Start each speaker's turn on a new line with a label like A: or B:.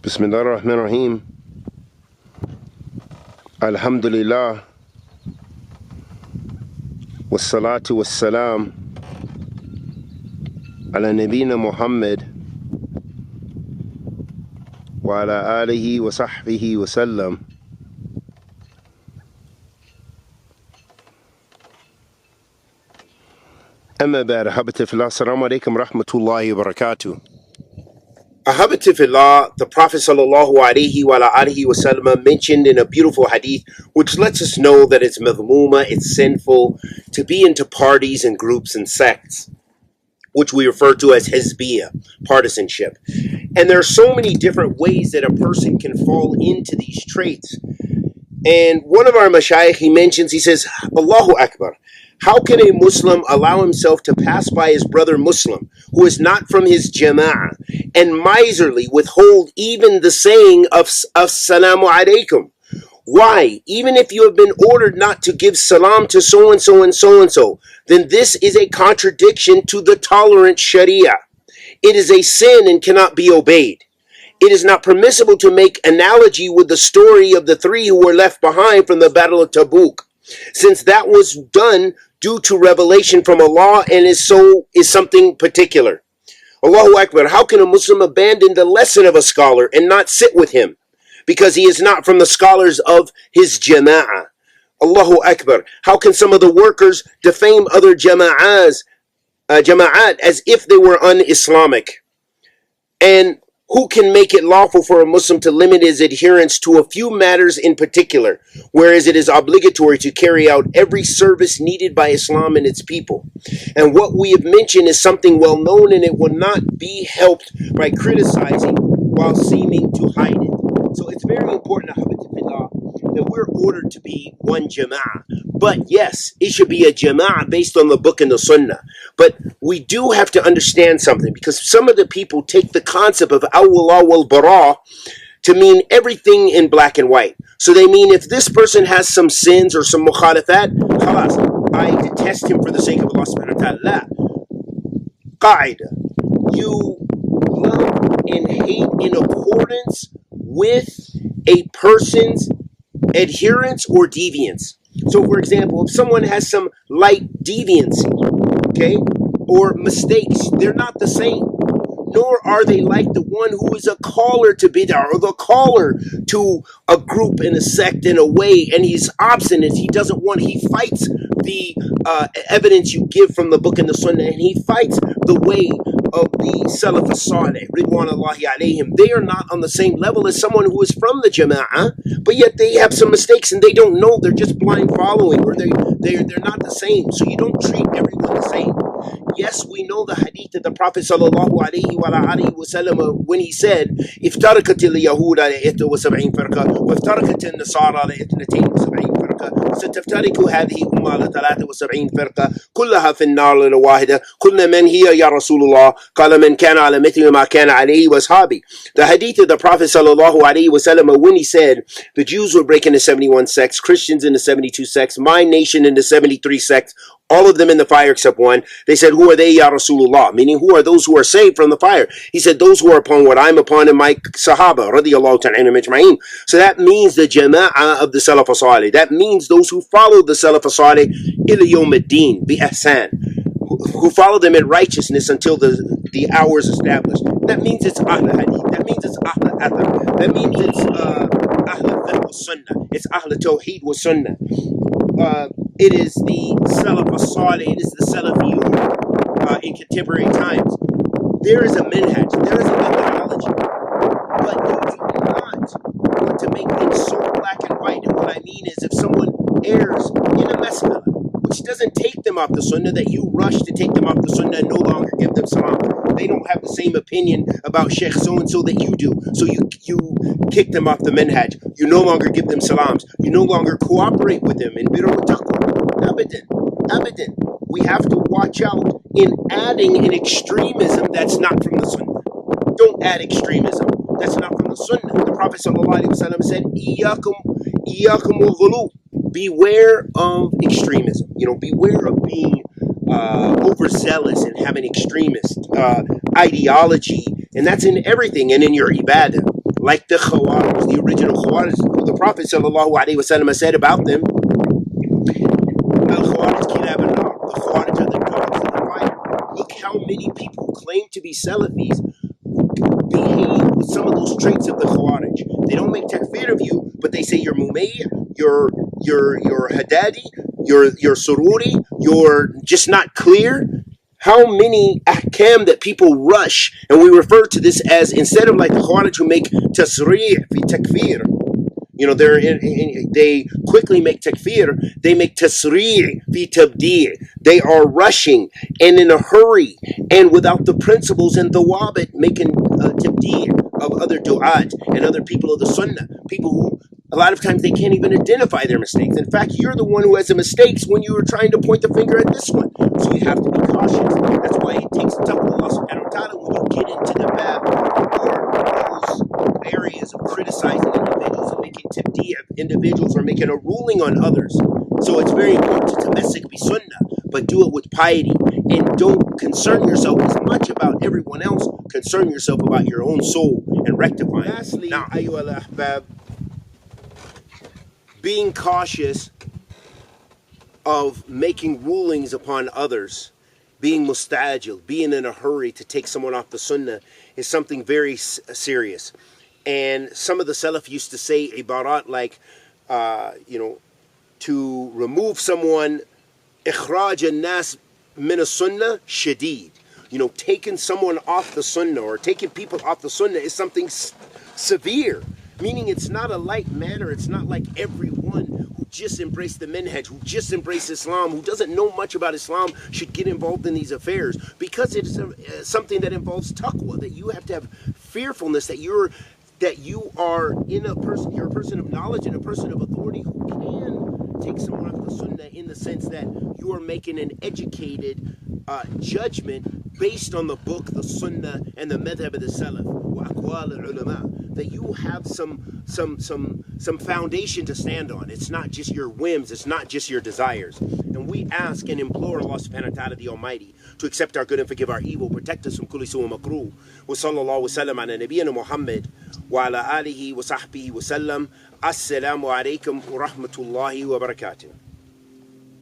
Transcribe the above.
A: Bismillah ar-Rahman ar-Rahim. Alhamdulillah. Wassalatu wassalam ala nabina Muhammad wa ala alihi wa sahbihi wa sallam. Amma ba'd, ahabati fillah, assalamu alaikum rahmatullahi wa barakatuh. Ahabati fillah, the Prophet sallallahu alaihi wa alihi wasallam mentioned in a beautiful hadith, which lets us know that it's madhmuma, it's sinful to be into parties and groups and sects, which we refer to as Hizbeeyah, partisanship. And there are so many different ways that a person can fall into these traits. And one of our mashayikh, he mentions, he says, Allahu Akbar. How can a Muslim allow himself to pass by his brother Muslim, who is not from his jama'ah, and miserly withhold even the saying of Assalamu alaikum? Why? Even if you have been ordered not to give salam to so-and-so and so-and-so, then this is a contradiction to the tolerant sharia. It is a sin and cannot be obeyed. It is not permissible to make analogy with the story of the three who were left behind from the Battle of Tabuk, since that was done due to revelation from Allah and is something particular. Allahu Akbar. How can a Muslim abandon the lesson of a scholar and not sit with him because he is not from the scholars of his jama'ah? Allahu Akbar. How can some of the workers defame other jama'at as if they were un-Islamic? And who can make it lawful for a Muslim to limit his adherence to a few matters in particular, whereas it is obligatory to carry out every service needed by Islam and its people? And what we have mentioned is something well known, and it will not be helped by criticizing while seeming to hide it. So it's very important, that we're ordered to be one jama'ah. But yes, it should be a jama'ah based on the book and the sunnah. But we do have to understand something, because some of the people take the concept of awwala wal bara to mean everything in black and white. So they mean if this person has some sins or some mukhalafat, khalas, I detest him for the sake of Allah subhanahu wa ta'ala. Qaida. You love and hate in accordance with a person's adherence or deviance. So for example, if someone has some light deviancy, okay, or mistakes, they're not the same. Nor are they like the one who is a caller to bid'ah, or the caller to a group and a sect in a way, and he's obstinate, he fights the evidence you give from the book and the sunnah, and he fights the way of the Salafee-Jihaadee, ridwanullahi alayhim. They are not on the same level as someone who is from the jama'ah, but yet they have some mistakes and they don't know, they're just blind following, or they're not the same. So you don't treat everyone the same. Yes, we know the hadith of the Prophet sallallahu alaihi wasallam when he said, "Iftarakat al-Yahud ala 71 firqa, wa iftarakat an-Nasara ala 72 firqa, satftariku hadhihi umma ala 73 firqa, kullaha fi an-nar illa wahida, qulna man hiya ya Rasulullah, qala man kana ala mithli ma kana alayhi wa ashabi." The hadith of the Prophet sallallahu alaihi wasallam when he said, the Jews will break into 71 sects, Christians into 72 sects, my nation into 73 sects, all of them in the fire except one. They said, who are they, Ya Rasulullah? Meaning, who are those who are saved from the fire? He said, those who are upon what I'm upon and my Sahaba, radiyallahu ta'ala ajma'in. So that means the jama'ah of the Salafee-Jihaadee. That means those who follow the Salafee-Jihaadee ila yawm ad-din, bi ihsan, who follow them in righteousness until the hour is established. That means it's Ahl Hadith. That means it's Ahl Athar. That means it's Ahl Fiqh wa Sunnah. It's Ahl Tawheed wa Sunnah. It is the Salafee-Jihaadee, it is the Salafiyun in contemporary times. There is a minhaj, there is a methodology, but you do not want to make things so black and white. And what I mean is, if someone errs in a mas'ala, which doesn't take them off the sunnah, that you rush to take them off the sunnah and no longer give them salam. They don't have the same opinion about Sheikh so-and-so that you do. So you kick them off the minhaj. You no longer give them salams. You no longer cooperate with them in birr wa taqwa. Abadan. We have to watch out in adding an extremism that's not from the sunnah. Don't add extremism that's not from the sunnah. The Prophet ﷺ said, Iyakum wa ghulu. Beware of extremism. Beware of being overzealous and having extremist ideology, and that's in everything, and in your ibadah. like the Khawarij, the original Khawarij, who the Prophet ﷺ said about them, Al-Khawarij kilab al-nar, the Khawarij are the dogs of the fire. Look how many people who claim to be Salafis behave with some of those traits of the Khawarij. They don't make takfir of you, but they say you're Mumayya, you're Hadadi, you're Sururi, you're just not clear. How many ahkam that people rush, and we refer to this as, instead of like the Khawarij who make tasri' fi takfir, they quickly make takfir, they make tasri' fi tabdi'. They are rushing and in a hurry and without the principles and the wabit, making tabdi' of other du'at and other people of the sunnah, people who a lot of times they can't even identify their mistakes. In fact, you're the one who has the mistakes when you were trying to point the finger at this one. So you have to be cautious. That's why it takes taqwa Allah subhanahu wa ta'ala when you get into the bab or those areas of criticizing individuals and making tabdi' of individuals or making a ruling on others. So it's very important to tamessik bi sunnah, but do it with piety. And don't concern yourself as much about everyone else. Concern yourself about your own soul and rectifying. Lastly, now, ayyuhal ahbab, being cautious of making rulings upon others, being mustajil, being in a hurry to take someone off the sunnah is something very serious. And some of the Salaf used to say ibarat like, to remove someone, ikhraj an-nas min as-sunnah shadid. Taking someone off the sunnah or taking people off the sunnah is something severe. Meaning it's not a light matter. It's not like everyone who just embraced the minhaj, who just embraced Islam, who doesn't know much about Islam should get involved in these affairs. Because it's something that involves taqwa, that you have to have fearfulness, that you are you're a person of knowledge and a person of authority who can take someone off the sunnah, in the sense that you are making an educated judgment based on the book, the sunnah, and the madhab of the salaf, wa aqwal al-ulama, that you have some foundation to stand on. It's not just your whims, it's not just your desires. And we ask and implore Allah subhanahu wa ta'ala, the Almighty, to accept our good and forgive our evil, protect us from kulli su' wa makruh. Wa sallallahu wa sallam ala nabiyyina Muhammad wa ala alihi wa sahbihi wa sallam. Assalamu alaikum wa rahmatullahi wa barakatuh.